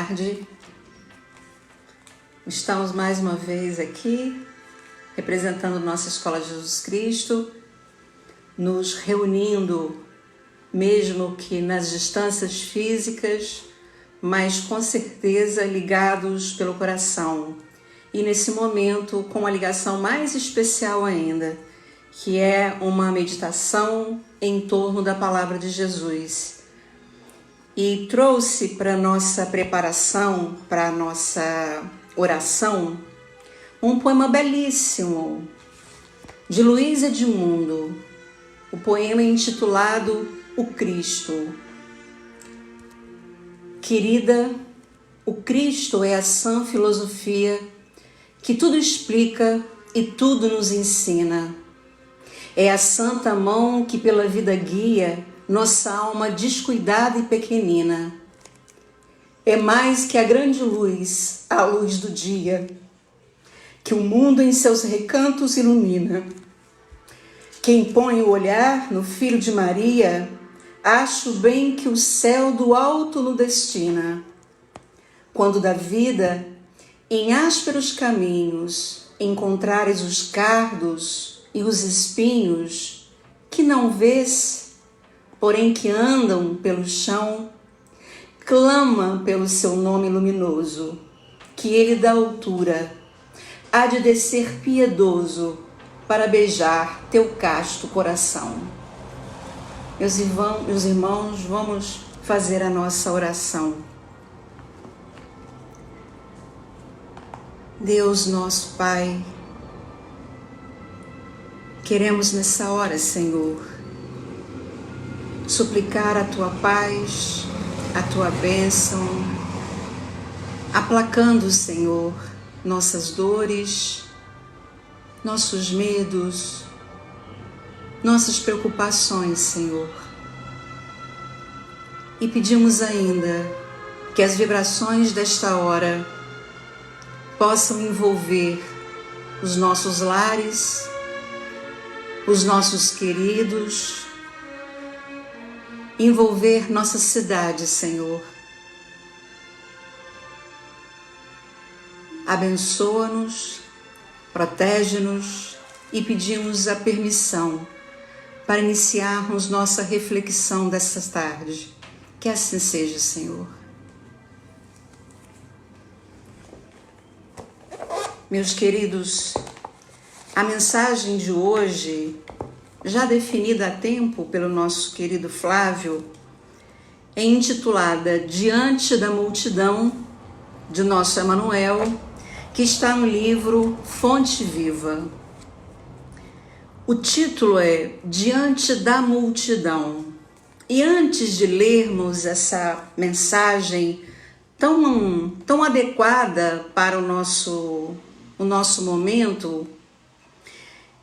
tarde. Estamos mais uma vez aqui, representando nossa Escola de Jesus Cristo, nos reunindo, mesmo que nas distâncias físicas, mas com certeza ligados pelo coração. E nesse momento, com uma ligação mais especial ainda, que é uma meditação em torno da Palavra de Jesus. E trouxe para nossa preparação, para nossa oração, um poema belíssimo de Luiz Edmundo, o poema intitulado O Cristo. Querida, o Cristo é a sã filosofia que tudo explica e tudo nos ensina. É a santa mão que pela vida guia nossa alma descuidada e pequenina. É mais que a grande luz, a luz do dia, que o mundo em seus recantos ilumina. Quem põe o olhar no Filho de Maria, acho bem que o céu do alto no destina. Quando da vida, em ásperos caminhos, encontrares os cardos e os espinhos, que não vês, porém que andam pelo chão, clama pelo seu nome luminoso, que ele da altura há de descer piedoso para beijar teu casto coração. Meus irmãos, vamos fazer a nossa oração. Deus nosso Pai, queremos nessa hora, Senhor, suplicar a tua paz, a tua bênção, aplacando, Senhor, nossas dores, nossos medos, nossas preocupações, Senhor. E pedimos ainda que as vibrações desta hora possam envolver os nossos lares, os nossos queridos, envolver nossa cidade, Senhor. Abençoa-nos, protege-nos e pedimos a permissão para iniciarmos nossa reflexão desta tarde. Que assim seja, Senhor. Meus queridos, a mensagem de hoje, já definida há tempo pelo nosso querido Flávio, é intitulada Diante da Multidão, de nosso Emmanuel, que está no livro Fonte Viva. O título é Diante da Multidão. E antes de lermos essa mensagem tão adequada para o nosso momento,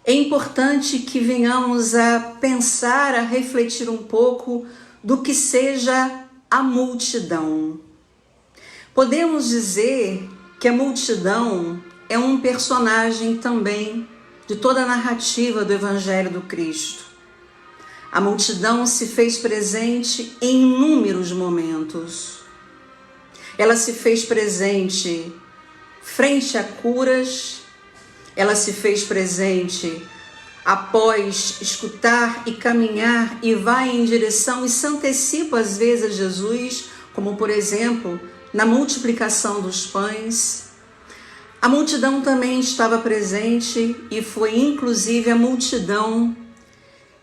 é importante que venhamos a pensar, a refletir um pouco do que seja a multidão. Podemos dizer que a multidão é um personagem também de toda a narrativa do Evangelho do Cristo. A multidão se fez presente em inúmeros momentos. Ela se fez presente frente a curas, ela se fez presente após escutar e caminhar e vai em direção e se antecipa às vezes a Jesus, como por exemplo, na multiplicação dos pães. A multidão também estava presente e foi inclusive a multidão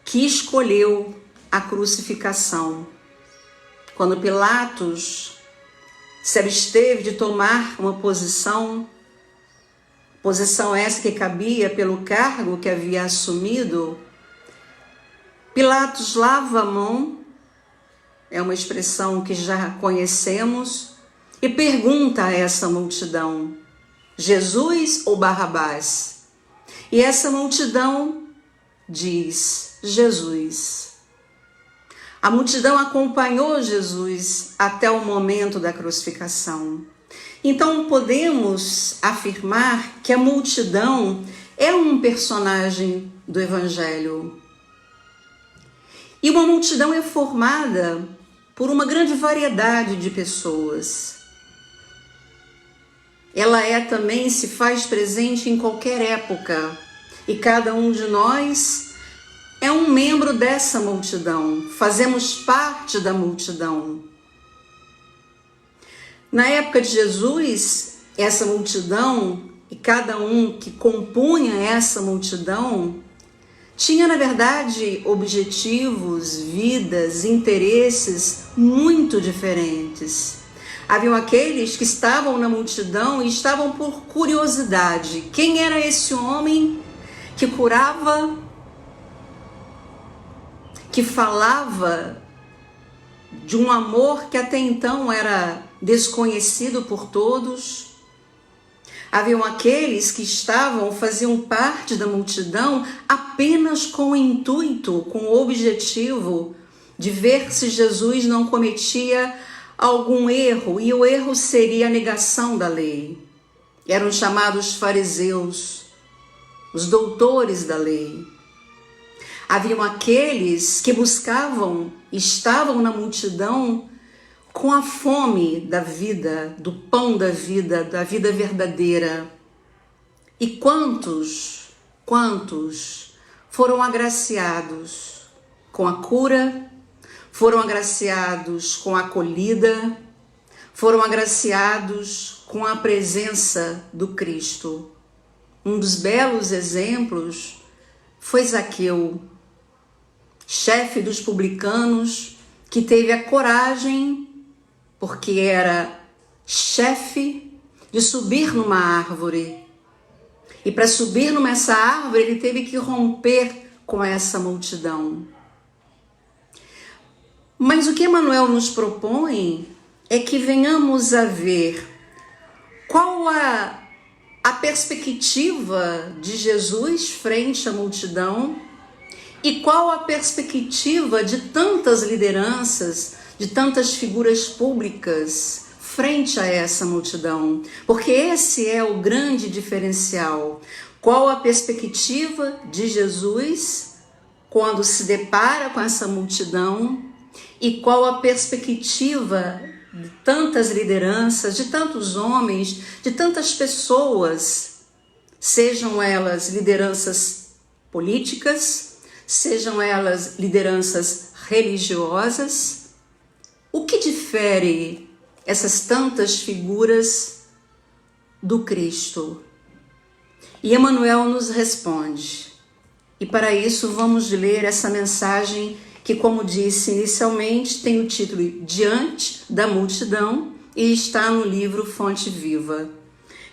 que escolheu a crucificação. Quando Pilatos se absteve de tomar uma posição essa que cabia pelo cargo que havia assumido, Pilatos lava a mão, é uma expressão que já conhecemos, e pergunta a essa multidão, Jesus ou Barrabás? E essa multidão diz, Jesus. A multidão acompanhou Jesus até o momento da crucificação. Então podemos afirmar que a multidão é um personagem do Evangelho. E uma multidão é formada por uma grande variedade de pessoas. ela também se faz presente em qualquer época, e cada um de nós é um membro dessa multidão, fazemos parte da multidão. Na época de Jesus, essa multidão e cada um que compunha essa multidão tinha, na verdade, objetivos, vidas, interesses muito diferentes. Haviam aqueles que estavam na multidão e estavam por curiosidade. Quem era esse homem que curava, que falava de um amor que até então era desconhecido por todos? Haviam aqueles que faziam parte da multidão apenas com o intuito, com o objetivo de ver se Jesus não cometia algum erro, e o erro seria a negação da lei. Eram chamados fariseus, os doutores da lei. Haviam aqueles que estavam na multidão com a fome da vida, do pão da vida verdadeira. E quantos foram agraciados com a cura, foram agraciados com a acolhida, foram agraciados com a presença do Cristo. Um dos belos exemplos foi Zaqueu, chefe dos publicanos, que teve a coragem, porque era chefe, de subir numa árvore. E para subir nessa árvore, ele teve que romper com essa multidão. Mas o que Emmanuel nos propõe é que venhamos a ver qual a perspectiva de Jesus frente à multidão e qual a perspectiva de tantas lideranças, de tantas figuras públicas frente a essa multidão, porque esse é o grande diferencial. Qual a perspectiva de Jesus quando se depara com essa multidão e qual a perspectiva de tantas lideranças, de tantos homens, de tantas pessoas, sejam elas lideranças políticas, sejam elas lideranças religiosas. O que difere essas tantas figuras do Cristo? E Emmanuel nos responde. E para isso vamos ler essa mensagem que, como disse inicialmente, tem o título Diante da Multidão e está no livro Fonte Viva.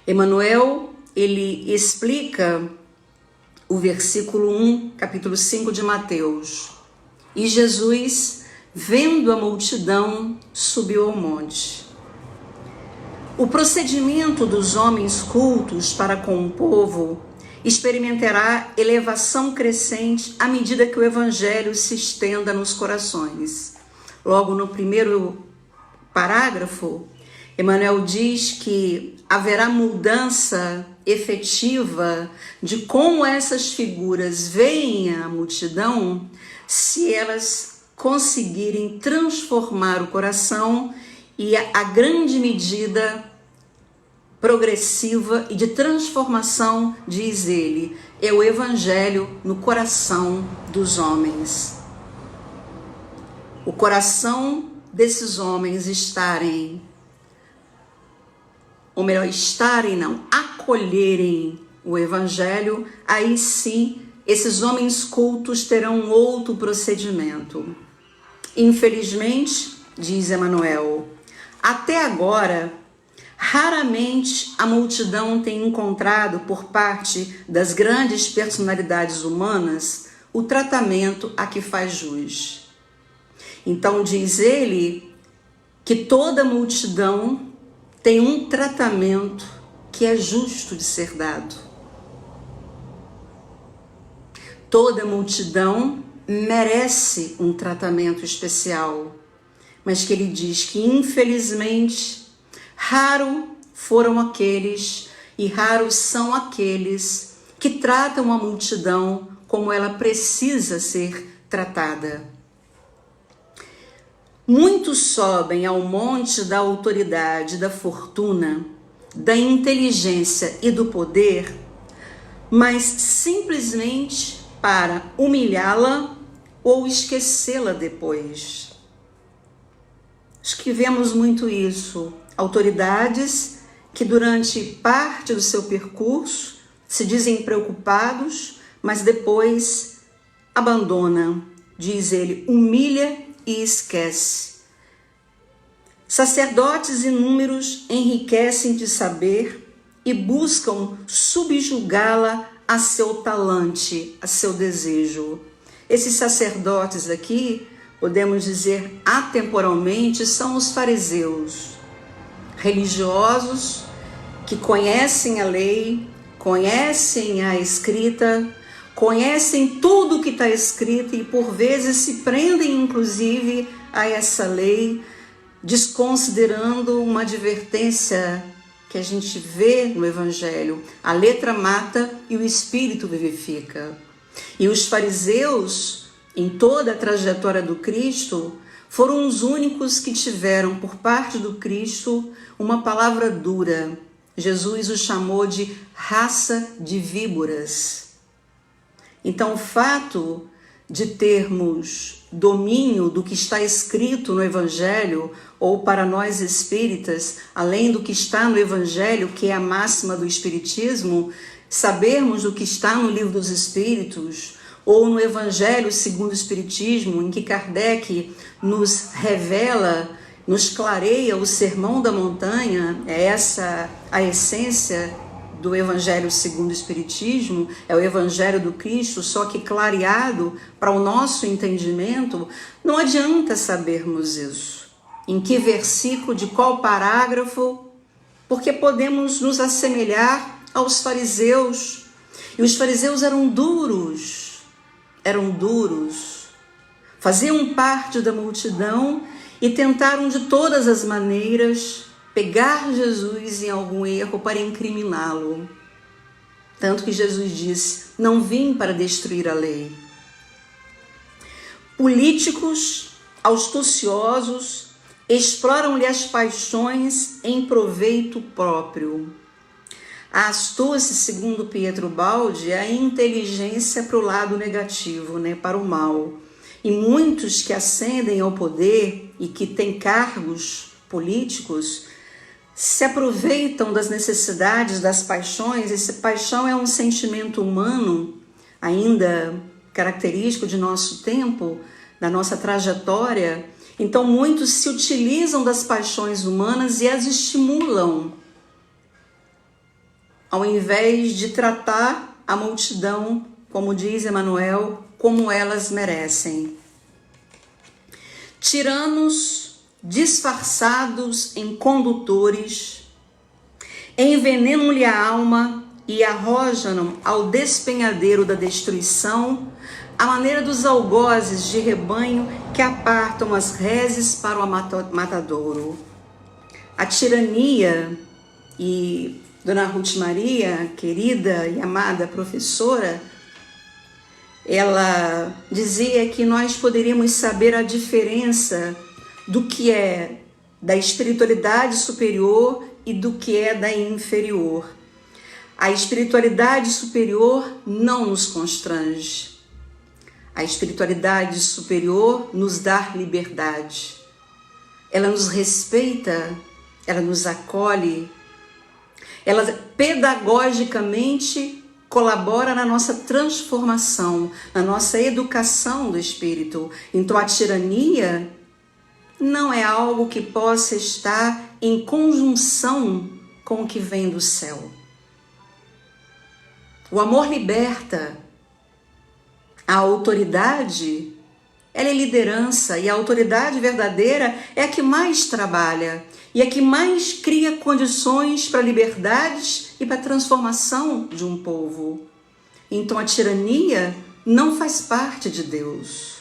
Emmanuel, ele explica o versículo 1, capítulo 5 de Mateus. E Jesus, vendo a multidão, subiu ao monte. O procedimento dos homens cultos para com o povo experimentará elevação crescente à medida que o Evangelho se estenda nos corações. Logo no primeiro parágrafo, Emmanuel diz que haverá mudança efetiva de como essas figuras veem a multidão se elas conseguirem transformar o coração, e a grande medida progressiva e de transformação, diz ele, é o Evangelho no coração dos homens. O coração desses homens acolherem o Evangelho, aí sim esses homens cultos terão outro procedimento. Infelizmente, diz Emmanuel, até agora, raramente a multidão tem encontrado por parte das grandes personalidades humanas o tratamento a que faz jus. Então diz ele que toda multidão tem um tratamento que é justo de ser dado. Toda multidão merece um tratamento especial, mas que ele diz que infelizmente raro foram aqueles e raros são aqueles que tratam a multidão como ela precisa ser tratada. Muitos sobem ao monte da autoridade, da fortuna, da inteligência e do poder, mas simplesmente para humilhá-la ou esquecê-la depois. Acho que vemos muito isso. Autoridades que durante parte do seu percurso se dizem preocupados, mas depois abandonam. Diz ele, humilha e esquece. Sacerdotes inúmeros enriquecem de saber e buscam subjugá-la a seu talante, a seu desejo. Esses sacerdotes aqui, podemos dizer atemporalmente, são os fariseus, religiosos que conhecem a lei, conhecem a escrita, conhecem tudo o que está escrito e por vezes se prendem inclusive a essa lei, desconsiderando uma advertência que a gente vê no Evangelho. A letra mata e o Espírito vivifica. E os fariseus, em toda a trajetória do Cristo, foram os únicos que tiveram por parte do Cristo uma palavra dura. Jesus os chamou de raça de víboras. Então, o fato de termos domínio do que está escrito no Evangelho, ou para nós espíritas, além do que está no Evangelho, que é a máxima do Espiritismo, sabermos o que está no Livro dos Espíritos, ou no Evangelho segundo o Espiritismo, em que Kardec nos revela, nos clareia o Sermão da Montanha, é essa a essência do Evangelho segundo o Espiritismo, é o Evangelho do Cristo, só que clareado para o nosso entendimento. Não adianta sabermos isso. Em que versículo, de qual parágrafo, porque podemos nos assemelhar aos fariseus. E os fariseus eram duros, faziam parte da multidão e tentaram de todas as maneiras pegar Jesus em algum erro para incriminá-lo. Tanto que Jesus disse, não vim para destruir a lei. Políticos astuciosos exploram-lhe as paixões em proveito próprio. A astúcia, segundo Pietro Baldi, é a inteligência para o lado negativo, para o mal. E muitos que ascendem ao poder e que têm cargos políticos se aproveitam das necessidades, das paixões. Essa paixão é um sentimento humano, ainda característico de nosso tempo, da nossa trajetória. Então muitos se utilizam das paixões humanas e as estimulam, ao invés de tratar a multidão, como diz Emmanuel, como elas merecem. Tiranos disfarçados em condutores, envenenam-lhe a alma e arrojam ao despenhadeiro da destruição, à maneira dos algozes de rebanho que apartam as reses para o matadouro. A tirania, e Dona Ruth Maria, querida e amada professora, ela dizia que nós poderíamos saber a diferença do que é da espiritualidade superior e do que é da inferior. A espiritualidade superior não nos constrange. A espiritualidade superior nos dá liberdade. Ela nos respeita, ela nos acolhe, ela pedagogicamente colabora na nossa transformação, na nossa educação do espírito. Então a tirania não é algo que possa estar em conjunção com o que vem do céu. O amor liberta. A autoridade, ela é liderança, e a autoridade verdadeira é a que mais trabalha e a que mais cria condições para liberdades e para a transformação de um povo. Então a tirania não faz parte de Deus.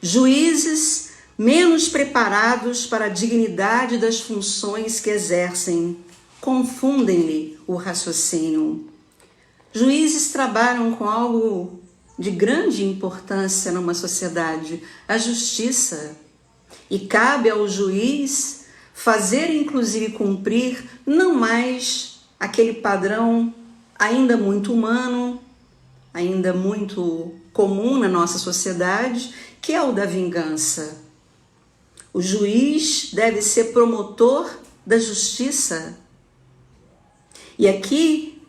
Juízes menos preparados para a dignidade das funções que exercem, confundem-lhe o raciocínio. Juízes trabalham com algo de grande importância numa sociedade, a justiça. E cabe ao juiz fazer inclusive cumprir não mais aquele padrão ainda muito humano, ainda muito comum na nossa sociedade, que é o da vingança. O juiz deve ser promotor da justiça. E aqui,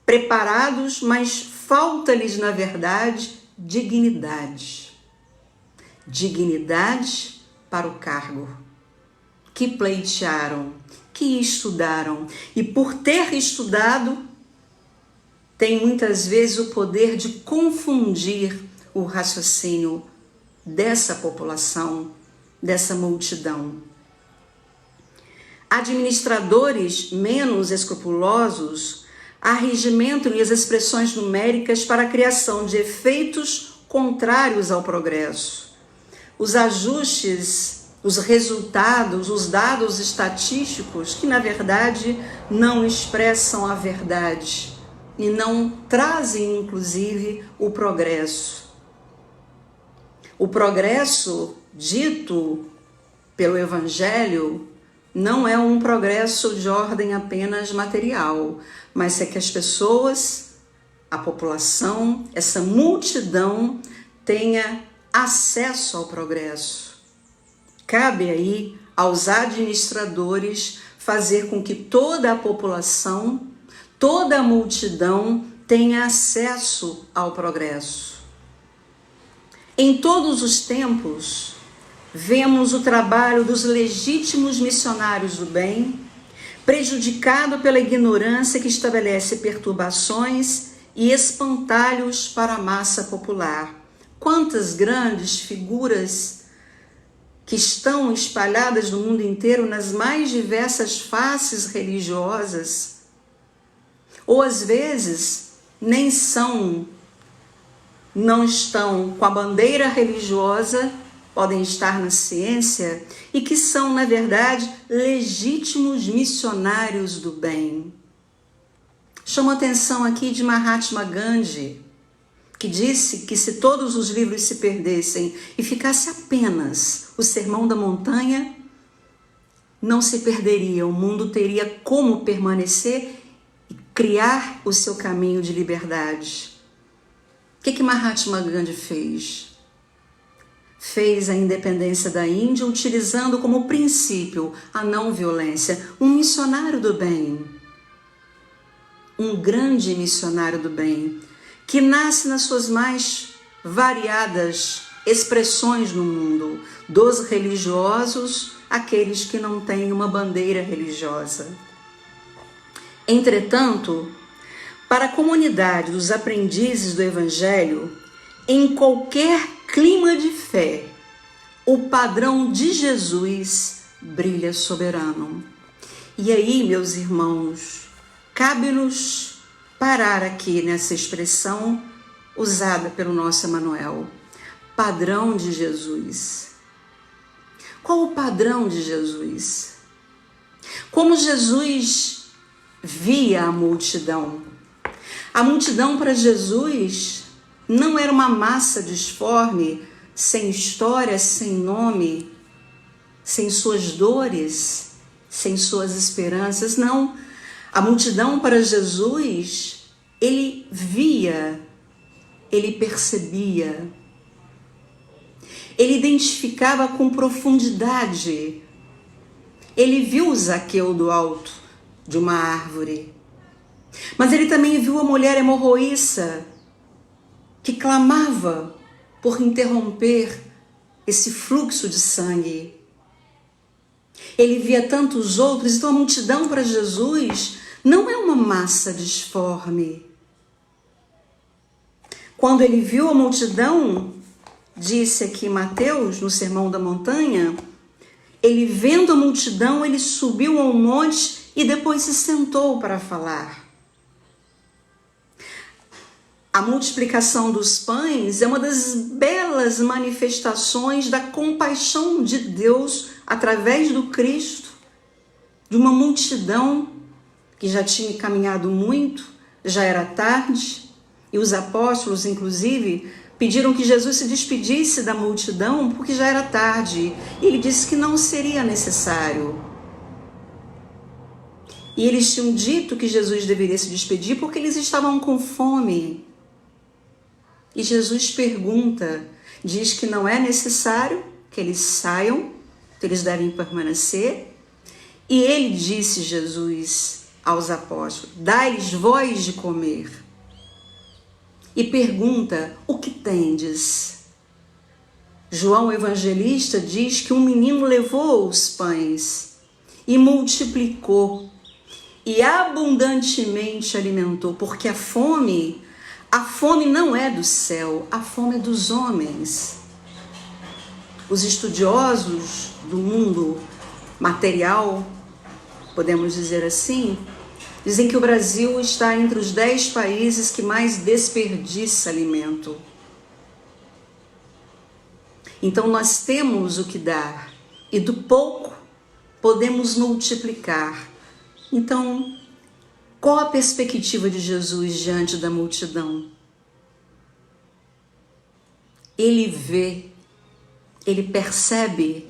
preparados, mas falta-lhes, na verdade, dignidade. Dignidade para o cargo. Que pleitearam, que estudaram. E por ter estudado, tem muitas vezes o poder de confundir o raciocínio dessa população, dessa multidão. Administradores menos escrupulosos arregimentam-lhe as expressões numéricas para a criação de efeitos contrários ao progresso. Os ajustes, os resultados, os dados estatísticos, que na verdade não expressam a verdade e não trazem inclusive o progresso. O progresso dito pelo Evangelho não é um progresso de ordem apenas material, mas é que as pessoas, a população, essa multidão tenha acesso ao progresso. Cabe aí aos administradores fazer com que toda a população, toda a multidão tenha acesso ao progresso. Em todos os tempos, vemos o trabalho dos legítimos missionários do bem, prejudicado pela ignorância que estabelece perturbações e espantalhos para a massa popular. Quantas grandes figuras que estão espalhadas no mundo inteiro nas mais diversas faces religiosas, ou às vezes nem não estão com a bandeira religiosa, podem estar na ciência e que são, na verdade, legítimos missionários do bem. Chamo a atenção aqui de Mahatma Gandhi, que disse que se todos os livros se perdessem e ficasse apenas o Sermão da Montanha, não se perderia, o mundo teria como permanecer e criar o seu caminho de liberdade. O que Mahatma Gandhi fez? Fez a independência da Índia utilizando como princípio a não violência. Um missionário do bem, um grande missionário do bem, que nasce nas suas mais variadas expressões no mundo, dos religiosos àqueles que não têm uma bandeira religiosa. Entretanto, para a comunidade dos aprendizes do Evangelho, em qualquer clima de fé, o padrão de Jesus brilha soberano. E aí, meus irmãos, cabe-nos parar aqui nessa expressão usada pelo nosso Emmanuel. Padrão de Jesus. Qual o padrão de Jesus? Como Jesus via a multidão? A multidão para Jesus não era uma massa disforme, sem história, sem nome, sem suas dores, sem suas esperanças. Não. A multidão para Jesus, ele via, ele percebia, ele identificava com profundidade. Ele viu Zaqueu do alto de uma árvore, mas ele também viu a mulher hemorroíça que clamava por interromper esse fluxo de sangue. Ele via tantos outros. Então a multidão para Jesus não é uma massa disforme. Quando ele viu a multidão, disse aqui Mateus, no Sermão da Montanha, ele vendo a multidão, ele subiu ao monte e depois se sentou para falar. A multiplicação dos pães é uma das belas manifestações da compaixão de Deus através do Cristo, de uma multidão que já tinha caminhado muito, já era tarde, e os apóstolos, inclusive, pediram que Jesus se despedisse da multidão porque já era tarde. E ele disse que não seria necessário. E eles tinham dito que Jesus deveria se despedir porque eles estavam com fome. E Jesus pergunta, diz que não é necessário que eles saiam, que eles devem permanecer. E ele disse, Jesus, aos apóstolos, dai-lhes vós de comer. E pergunta, o que tendes? João Evangelista diz que um menino levou os pães e multiplicou e abundantemente alimentou, porque a fome não é do céu, a fome é dos homens. Os estudiosos do mundo material, podemos dizer assim, dizem que o Brasil está entre os 10 países que mais desperdiça alimento. Então nós temos o que dar e do pouco podemos multiplicar. Então, qual a perspectiva de Jesus diante da multidão? Ele vê, ele percebe.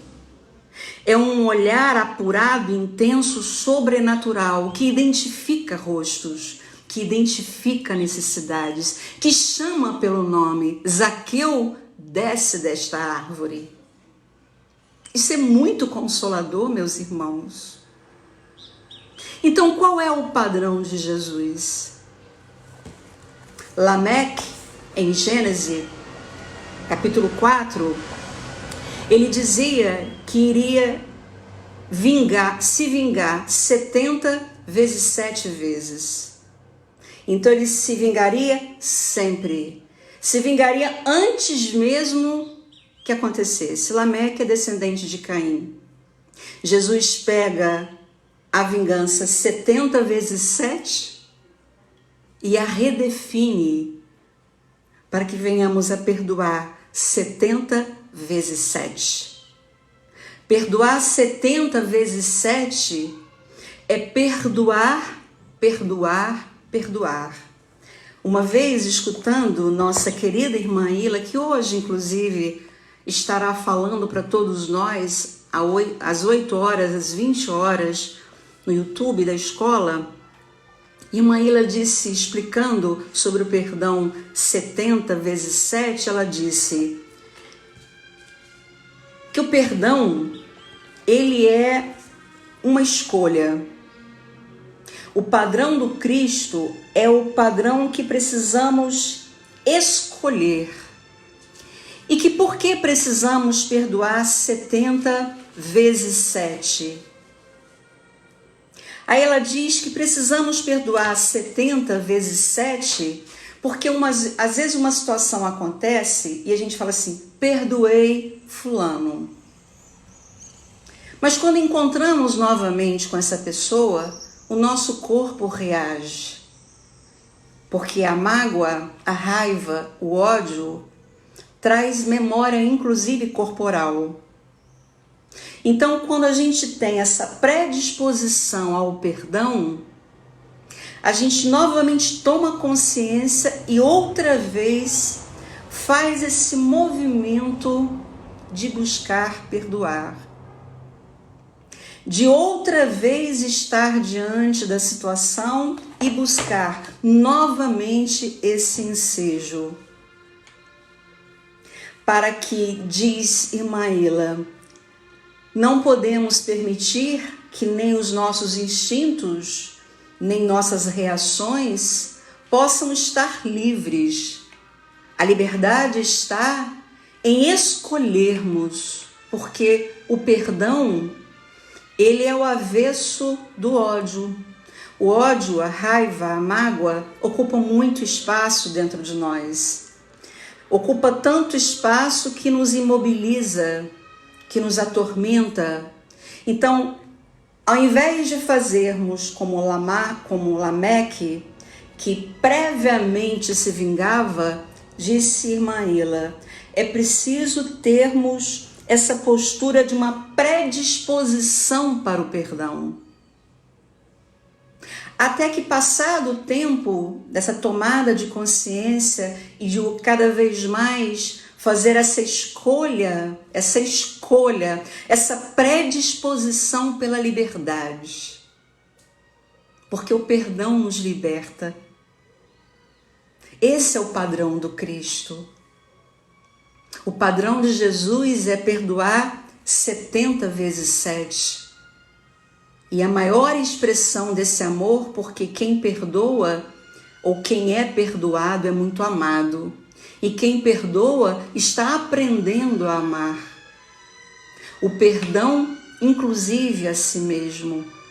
É um olhar apurado, intenso, sobrenatural, que identifica rostos, que identifica necessidades, que chama pelo nome. Zaqueu, desce desta árvore. Isso é muito consolador, meus irmãos. Então, qual é o padrão de Jesus? Lameque, em Gênesis, capítulo 4, ele dizia que iria se vingar 70 vezes 7 vezes. Então, ele se vingaria sempre. Se vingaria antes mesmo que acontecesse. Lameque é descendente de Caim. Jesus pega a vingança 70 vezes 7 e a redefine para que venhamos a perdoar 70 vezes 7. Perdoar 70 vezes 7 é perdoar, perdoar, perdoar. Uma vez, escutando nossa querida irmã Ila, que hoje, inclusive, estará falando para todos nós às 8 horas, às 20 horas, no YouTube da escola, irmã Ila disse, explicando sobre o perdão 70 vezes 7, ela disse que o perdão, ele é uma escolha. O padrão do Cristo é o padrão que precisamos escolher. E que por que precisamos perdoar 70 vezes 7? Aí ela diz que precisamos perdoar 70 vezes 7 porque às vezes uma situação acontece e a gente fala assim, perdoei fulano. Mas quando encontramos novamente com essa pessoa, o nosso corpo reage. Porque a mágoa, a raiva, o ódio traz memória inclusive corporal. Então, quando a gente tem essa predisposição ao perdão, a gente novamente toma consciência e outra vez faz esse movimento de buscar perdoar. De outra vez estar diante da situação e buscar novamente esse ensejo. Para que, diz irmã Ila, não podemos permitir que nem os nossos instintos, nem nossas reações possam estar livres. A liberdade está em escolhermos, porque o perdão, ele é o avesso do ódio. O ódio, a raiva, a mágoa ocupam muito espaço dentro de nós. Ocupa tanto espaço que nos imobiliza, que nos atormenta. Então, ao invés de fazermos como Lameque, que previamente se vingava, disse irmã Ila, é preciso termos essa postura de uma predisposição para o perdão. Até que, passado o tempo dessa tomada de consciência e de cada vez mais fazer essa escolha, essa predisposição pela liberdade. porque o perdão nos liberta. Esse é o padrão do Cristo. O padrão de Jesus é perdoar 70 vezes 7. E a maior expressão desse amor, porque quem perdoa ou quem é perdoado é muito amado. E quem perdoa está aprendendo a amar. O perdão, inclusive a si mesmo.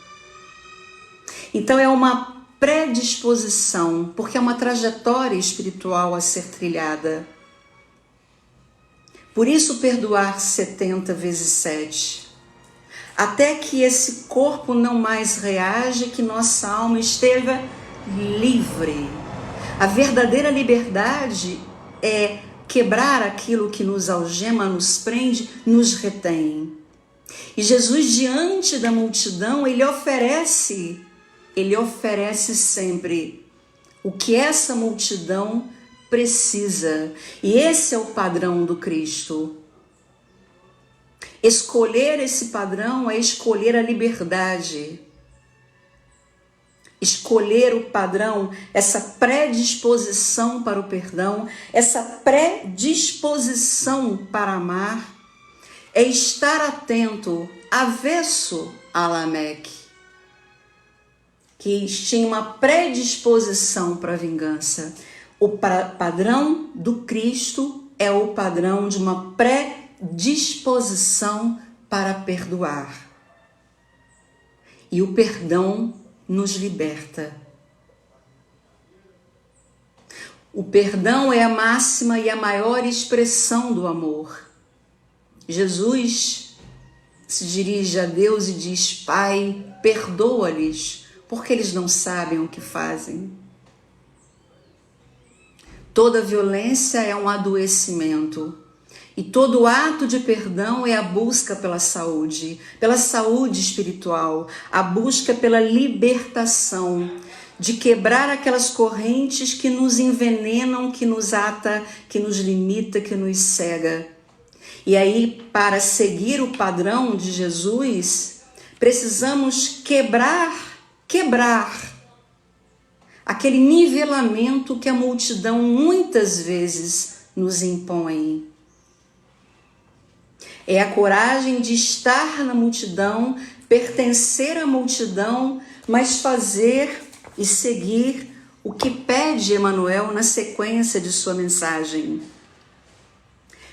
Então é uma predisposição, porque é uma trajetória espiritual a ser trilhada. Por isso perdoar 70 vezes 7. Até que esse corpo não mais reage, que nossa alma esteja livre. A verdadeira liberdade é quebrar aquilo que nos algema, nos prende, nos retém. E Jesus, diante da multidão, ele oferece sempre o que essa multidão precisa. E esse é o padrão do Cristo. Escolher esse padrão é escolher a liberdade. Escolher o padrão, essa predisposição para o perdão, essa predisposição para amar, é estar atento, avesso a Lameque, que tinha uma predisposição para a vingança. O padrão do Cristo é o padrão de uma predisposição para perdoar. E o perdão nos liberta. O perdão é a máxima e a maior expressão do amor. Jesus se dirige a Deus e diz: Pai, perdoa-lhes, porque eles não sabem o que fazem. Toda violência é um adoecimento. E todo ato de perdão é a busca pela saúde espiritual, a busca pela libertação, de quebrar aquelas correntes que nos envenenam, que nos ata, que nos limita, que nos cega. E aí, para seguir o padrão de Jesus, precisamos quebrar aquele nivelamento que a multidão muitas vezes nos impõe. É a coragem de estar na multidão, pertencer à multidão, mas fazer e seguir o que pede Emmanuel na sequência de sua mensagem.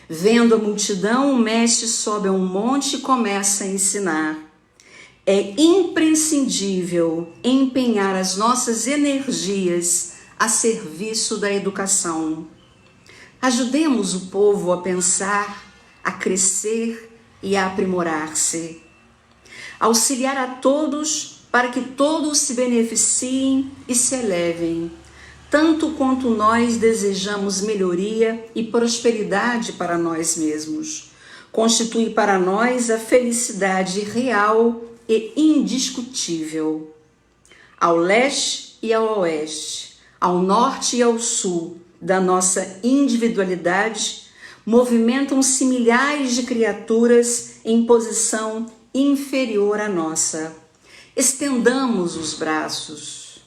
Vendo a multidão, o mestre sobe a um monte e começa a ensinar. É imprescindível empenhar as nossas energias a serviço da educação. Ajudemos o povo a pensar, a crescer e a aprimorar-se. Auxiliar a todos para que todos se beneficiem e se elevem, tanto quanto nós desejamos melhoria e prosperidade para nós mesmos. Constitui para nós a felicidade real e indiscutível. Ao leste e ao oeste, ao norte e ao sul da nossa individualidade, movimentam-se milhares de criaturas em posição inferior à nossa. Estendamos os braços.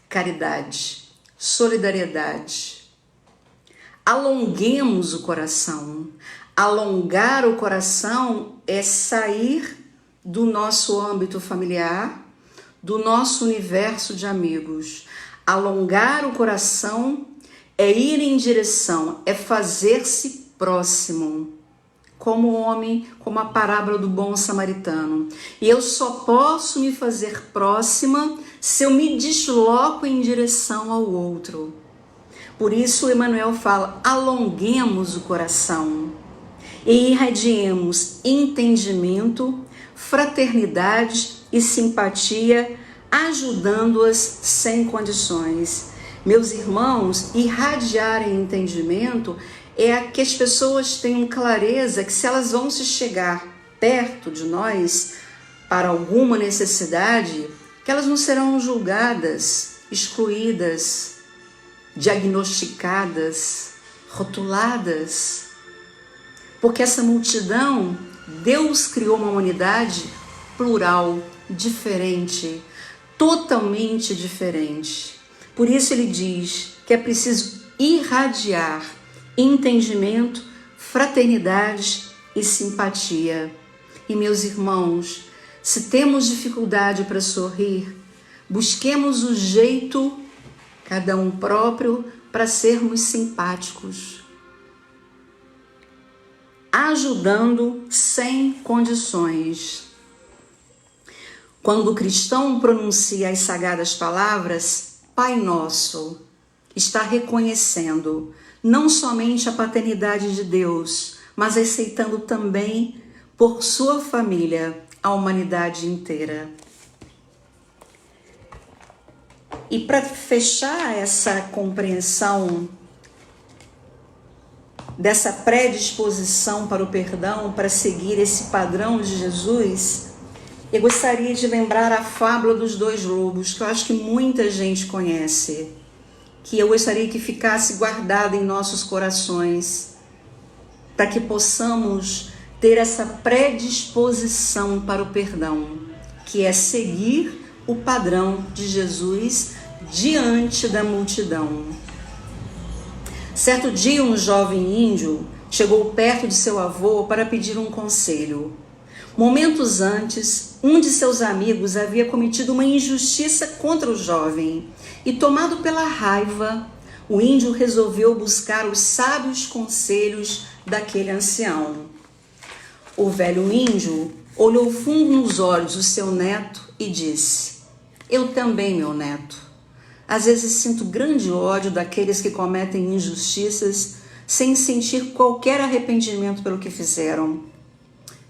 Caridade, solidariedade. Alonguemos o coração. Alongar o coração é sair do nosso âmbito familiar, do nosso universo de amigos. Alongar o coração é ir em direção, é fazer-se próximo, como homem, como a parábola do bom samaritano. E eu só posso me fazer próxima se eu me desloco em direção ao outro. Por isso Emmanuel fala: alonguemos o coração e irradiemos entendimento, fraternidade e simpatia, ajudando-as sem condições. Meus irmãos, irradiar em entendimento é que as pessoas tenham clareza que se elas vão se chegar perto de nós para alguma necessidade, que elas não serão julgadas, excluídas, diagnosticadas, rotuladas. Porque essa multidão, Deus criou uma humanidade plural, diferente. totalmente diferente. Por isso ele diz que é preciso irradiar entendimento, fraternidade e simpatia. E meus irmãos, se temos dificuldade para sorrir, busquemos o jeito, cada um próprio, para sermos simpáticos, ajudando sem condições. Quando o cristão pronuncia as sagradas palavras, Pai Nosso, está reconhecendo não somente a paternidade de Deus, mas aceitando também por sua família a humanidade inteira. E para fechar essa compreensão dessa predisposição para o perdão, para seguir esse padrão de Jesus, eu gostaria de lembrar a fábula dos dois lobos, que eu acho que muita gente conhece, que eu gostaria que ficasse guardada em nossos corações, para que possamos ter essa predisposição para o perdão, que é seguir o padrão de Jesus diante da multidão. Certo dia, um jovem índio chegou perto de seu avô para pedir um conselho. Momentos antes, um de seus amigos havia cometido uma injustiça contra o jovem e, tomado pela raiva, o índio resolveu buscar os sábios conselhos daquele ancião. O velho índio olhou fundo nos olhos do seu neto e disse: Eu também, meu neto. Às vezes sinto grande ódio daqueles que cometem injustiças sem sentir qualquer arrependimento pelo que fizeram.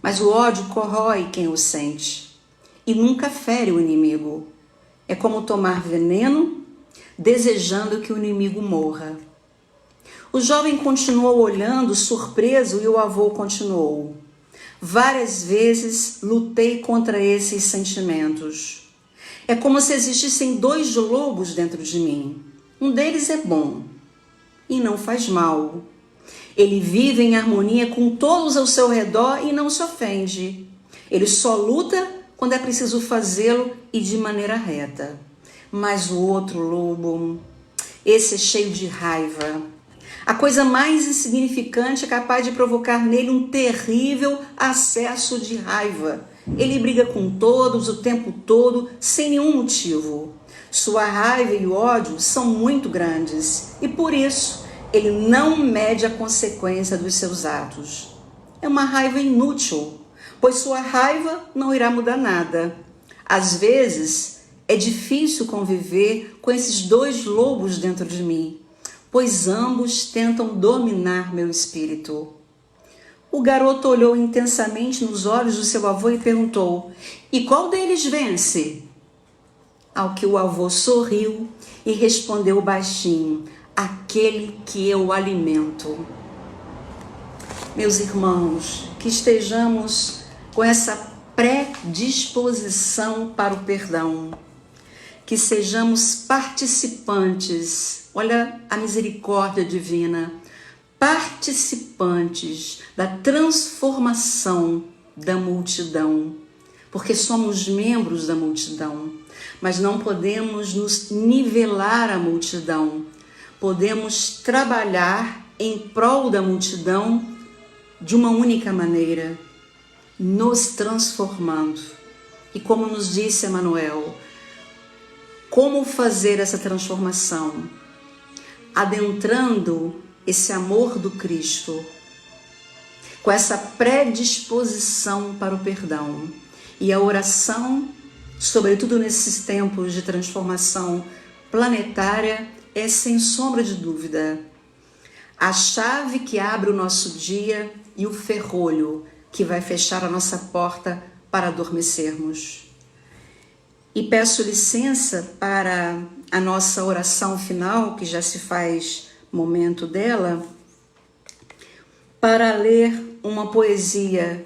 Mas o ódio corrói quem o sente e nunca fere o inimigo. É como tomar veneno, desejando que o inimigo morra. O jovem continuou olhando, surpreso, e o avô continuou: Várias vezes lutei contra esses sentimentos. É como se existissem dois lobos dentro de mim. Um deles é bom e não faz mal. Ele vive em harmonia com todos ao seu redor e não se ofende. Ele só luta quando é preciso fazê-lo e de maneira reta. Mas o outro lobo, esse é cheio de raiva. A coisa mais insignificante é capaz de provocar nele um terrível acesso de raiva. Ele briga com todos o tempo todo, sem nenhum motivo. Sua raiva e o ódio são muito grandes e, por isso, ele não mede a consequência dos seus atos. É uma raiva inútil, pois sua raiva não irá mudar nada. Às vezes, é difícil conviver com esses dois lobos dentro de mim, pois ambos tentam dominar meu espírito. O garoto olhou intensamente nos olhos do seu avô e perguntou: E qual deles vence? Ao que o avô sorriu e respondeu baixinho: Aquele que eu alimento. Meus irmãos, que estejamos com essa predisposição para o perdão, que sejamos participantes, olha a misericórdia divina, participantes da transformação da multidão, porque somos membros da multidão, mas não podemos nos nivelar à multidão. Podemos trabalhar em prol da multidão de uma única maneira, nos transformando. E como nos disse Emmanuel, como fazer essa transformação? Adentrando esse amor do Cristo, com essa predisposição para o perdão. E a oração, sobretudo nesses tempos de transformação planetária, é, sem sombra de dúvida, a chave que abre o nosso dia e o ferrolho que vai fechar a nossa porta para adormecermos. E peço licença para a nossa oração final, que já se faz momento dela, para ler uma poesia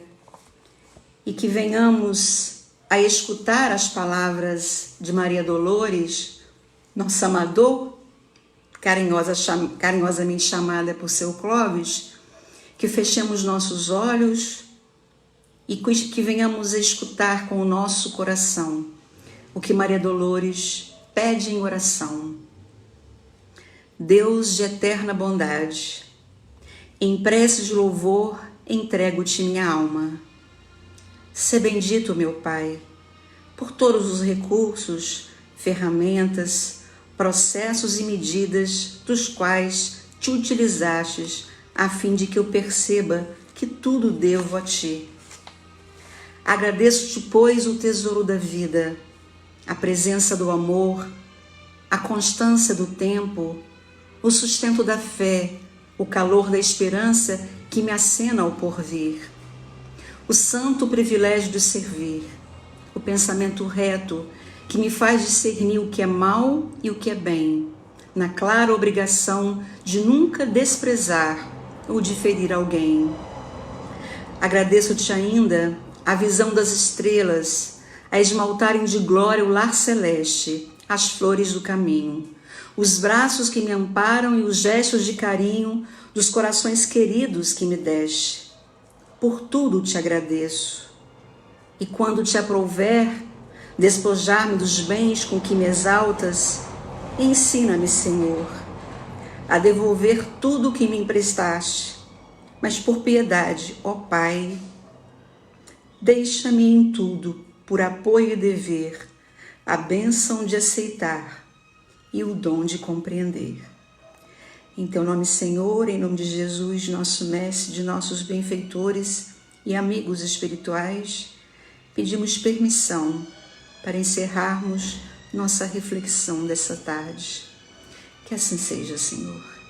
e que venhamos a escutar as palavras de Maria Dolores, nossa Amador, carinhosamente chamada por seu Clóvis, que fechemos nossos olhos e que venhamos a escutar com o nosso coração o que Maria Dolores pede em oração. Deus de eterna bondade, em prece de louvor entrego-te minha alma. Sê bendito, meu Pai, por todos os recursos, ferramentas, processos e medidas dos quais te utilizastes a fim de que eu perceba que tudo devo a ti. Agradeço-te, pois, o tesouro da vida, a presença do amor, a constância do tempo, o sustento da fé, o calor da esperança que me acena ao porvir, o santo privilégio de servir, o pensamento reto que me faz discernir o que é mal e o que é bem, na clara obrigação de nunca desprezar ou de ferir alguém. Agradeço-te ainda a visão das estrelas, a esmaltarem de glória o lar celeste, as flores do caminho, os braços que me amparam e os gestos de carinho dos corações queridos que me deste. Por tudo te agradeço. E quando te aprouver despojar-me dos bens com que me exaltas, ensina-me, Senhor, a devolver tudo o que me emprestaste, mas por piedade, ó Pai, deixa-me em tudo, por apoio e dever, a bênção de aceitar e o dom de compreender. Em teu nome, Senhor, em nome de Jesus, nosso Mestre, de nossos benfeitores e amigos espirituais, pedimos permissão para encerrarmos nossa reflexão dessa tarde. Que assim seja, Senhor.